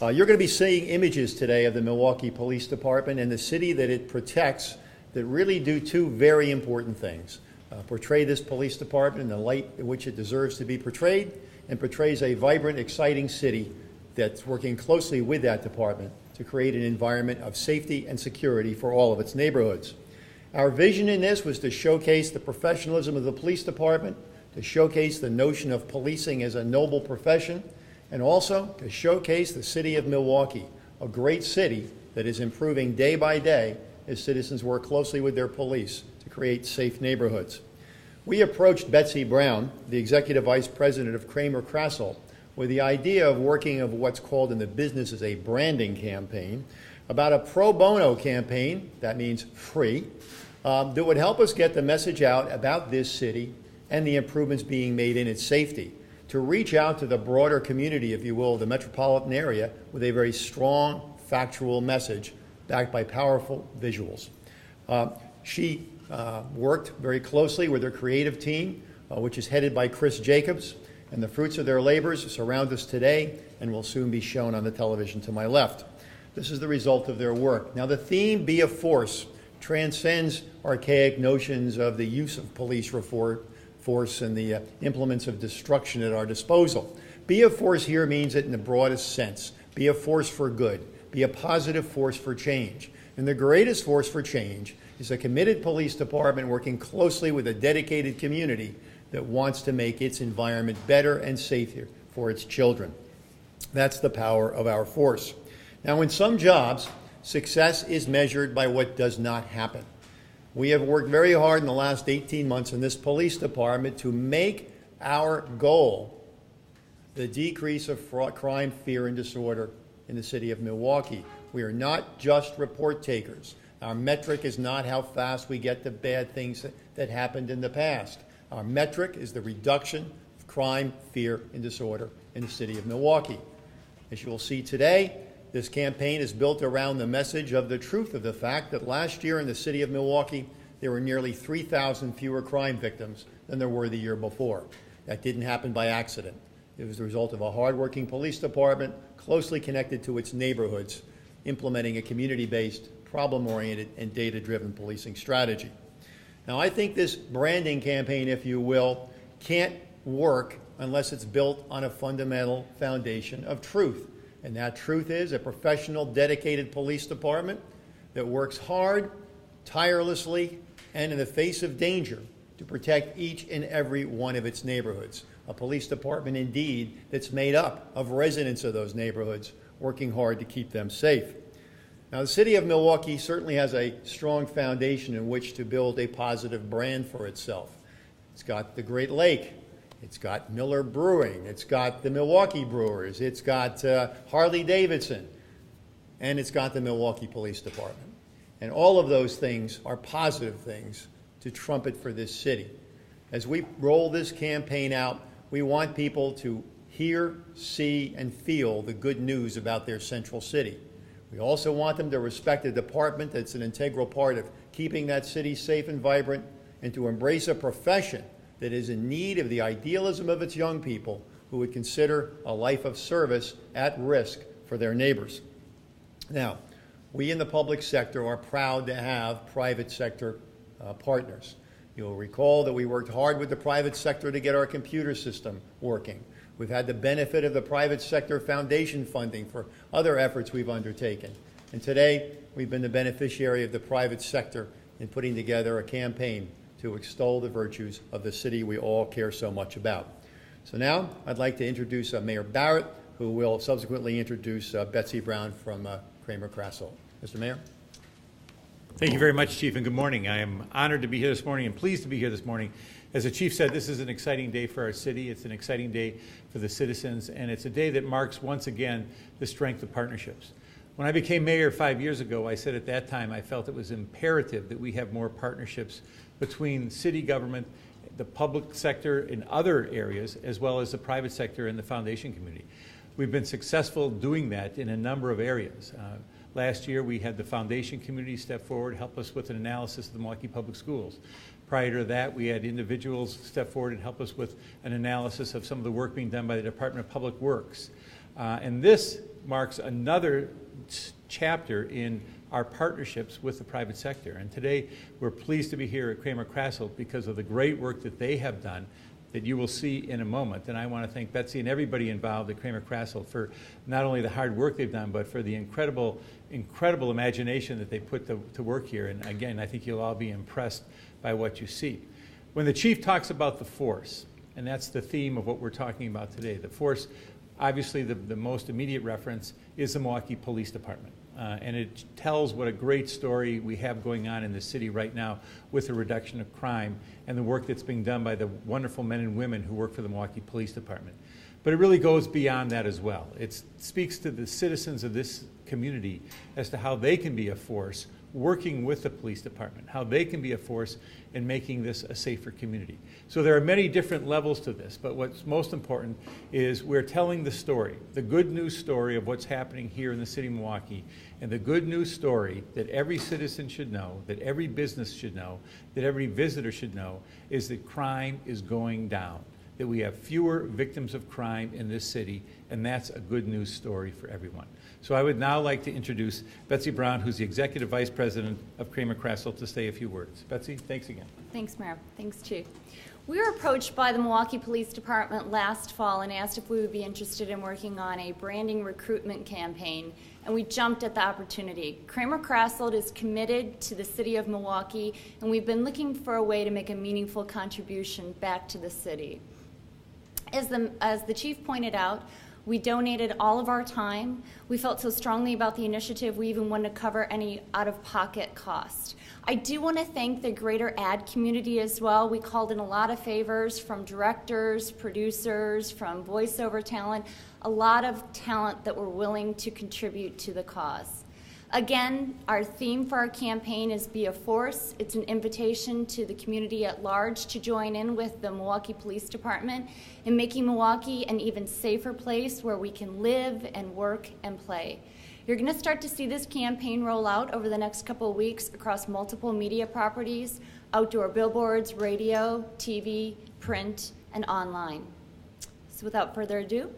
You're going to be seeing images today of the Milwaukee Police Department and the city that it protects that really do two very important things. Portray this police department in the light in which it deserves to be portrayed, and portrays a vibrant, exciting city that's working closely with that department to create an environment of safety and security for all of its neighborhoods. Our vision in this was to showcase the professionalism of the police department, to showcase the notion of policing as a noble profession, and also to showcase the city of Milwaukee, a great city that is improving day by day as citizens work closely with their police to create safe neighborhoods. We approached Betsy Brown, the executive vice president of Cramer-Krasselt, with the idea of working of what's called in the business as a branding campaign, about a pro bono campaign, that means free, that would help us get the message out about this city and the improvements being made in its safety, to reach out to the broader community, if you will, the metropolitan area, with a very strong, factual message backed by powerful visuals. She worked very closely with her creative team, which is headed by Chris Jacobs, and the fruits of their labors surround us today and will soon be shown on the television to my left. This is the result of their work. Now, the theme, Be a Force, transcends archaic notions of the use of police force and the implements of destruction at our disposal. Be a force here means it in the broadest sense. Be a force for good. Be a positive force for change. And the greatest force for change is a committed police department working closely with a dedicated community that wants to make its environment better and safer for its children. That's the power of our force. Now, in some jobs, success is measured by what does not happen. We have worked very hard in the last 18 months in this police department to make our goal the decrease of fraud, crime, fear, and disorder in the city of Milwaukee. We are not just report takers. Our metric is not how fast we get the bad things that happened in the past. Our metric is the reduction of crime, fear, and disorder in the city of Milwaukee. As you will see today, this campaign is built around the message of the truth of the fact that last year in the city of Milwaukee, there were nearly 3,000 fewer crime victims than there were the year before. That didn't happen by accident. It was the result of a hardworking police department closely connected to its neighborhoods, implementing a community-based, problem-oriented, and data-driven policing strategy. Now, I think this branding campaign, if you will, can't work unless it's built on a fundamental foundation of truth. And that truth is a professional, dedicated police department that works hard, tirelessly, and in the face of danger to protect each and every one of its neighborhoods. A police department, indeed, that's made up of residents of those neighborhoods working hard to keep them safe. Now, the city of Milwaukee certainly has a strong foundation in which to build a positive brand for itself. It's got the Great Lake. It's got Miller Brewing. It's got the Milwaukee Brewers. It's got Harley-Davidson. And it's got the Milwaukee Police Department. And all of those things are positive things to trumpet for this city. As we roll this campaign out, we want people to hear, see, and feel the good news about their central city. We also want them to respect a department that's an integral part of keeping that city safe and vibrant, and to embrace a profession that is in need of the idealism of its young people who would consider a life of service at risk for their neighbors. Now, we in the public sector are proud to have private sector partners. You'll recall that we worked hard with the private sector to get our computer system working. We've had the benefit of the private sector foundation funding for other efforts we've undertaken. And today, we've been the beneficiary of the private sector in putting together a campaign to extol the virtues of the city we all care so much about. So now, I'd like to introduce Mayor Barrett, who will subsequently introduce Betsy Brown from Cramer-Krasselt. Mr. Mayor. Thank you very much, Chief, and good morning. I am honored to be here this morning and pleased to be here this morning. As the Chief said, this is an exciting day for our city. It's an exciting day for the citizens, and it's a day that marks, once again, the strength of partnerships. When I became mayor 5 years ago, I said at that time I felt it was imperative that we have more partnerships between city government, the public sector in other areas, as well as the private sector and the foundation community. We've been successful doing that in a number of areas. Last year, we had the foundation community step forward, help us with an analysis of the Milwaukee Public Schools. Prior to that, we had individuals step forward and help us with an analysis of some of the work being done by the Department of Public Works. And this marks another chapter in our partnerships with the private sector. And today, we're pleased to be here at Cramer-Krasselt because of the great work that they have done that you will see in a moment. And I want to thank Betsy and everybody involved at Cramer-Krasselt for not only the hard work they've done, but for the incredible imagination that they put to work here. And again, I think you'll all be impressed by what you see. When the chief talks about the force, and that's the theme of what we're talking about today, the force, obviously the most immediate reference is the Milwaukee Police Department. And it tells what a great story we have going on in the city right now with the reduction of crime and the work that's being done by the wonderful men and women who work for the Milwaukee Police Department. But it really goes beyond that as well. It speaks to the citizens of this community as to how they can be a force working with the police department, how they can be a force in making this a safer community. So there are many different levels to this, but what's most important is we're telling the story, the good news story of what's happening here in the city of Milwaukee, and the good news story that every citizen should know, that every business should know, that every visitor should know, is that crime is going down, that we have fewer victims of crime in this city, and that's a good news story for everyone. So I would now like to introduce Betsy Brown, who's the Executive Vice President of Cramer-Krasselt, to say a few words. Betsy, thanks again. Thanks, Mayor. Thanks, Chief. We were approached by the Milwaukee Police Department last fall and asked if we would be interested in working on a branding recruitment campaign, and we jumped at the opportunity. Cramer-Krasselt is committed to the city of Milwaukee, and we've been looking for a way to make a meaningful contribution back to the city. As the Chief pointed out, we donated all of our time. We felt so strongly about the initiative, we even wanted to cover any out-of-pocket cost. I do want to thank the greater ad community as well. We called in a lot of favors from directors, producers, from voiceover talent, a lot of talent that were willing to contribute to the cause. Again, our theme for our campaign is Be a Force. It's an invitation to the community at large to join in with the Milwaukee Police Department in making Milwaukee an even safer place where we can live and work and play. You're going to start to see this campaign roll out over the next couple of weeks across multiple media properties, outdoor billboards, radio, TV, print, and online. So without further ado,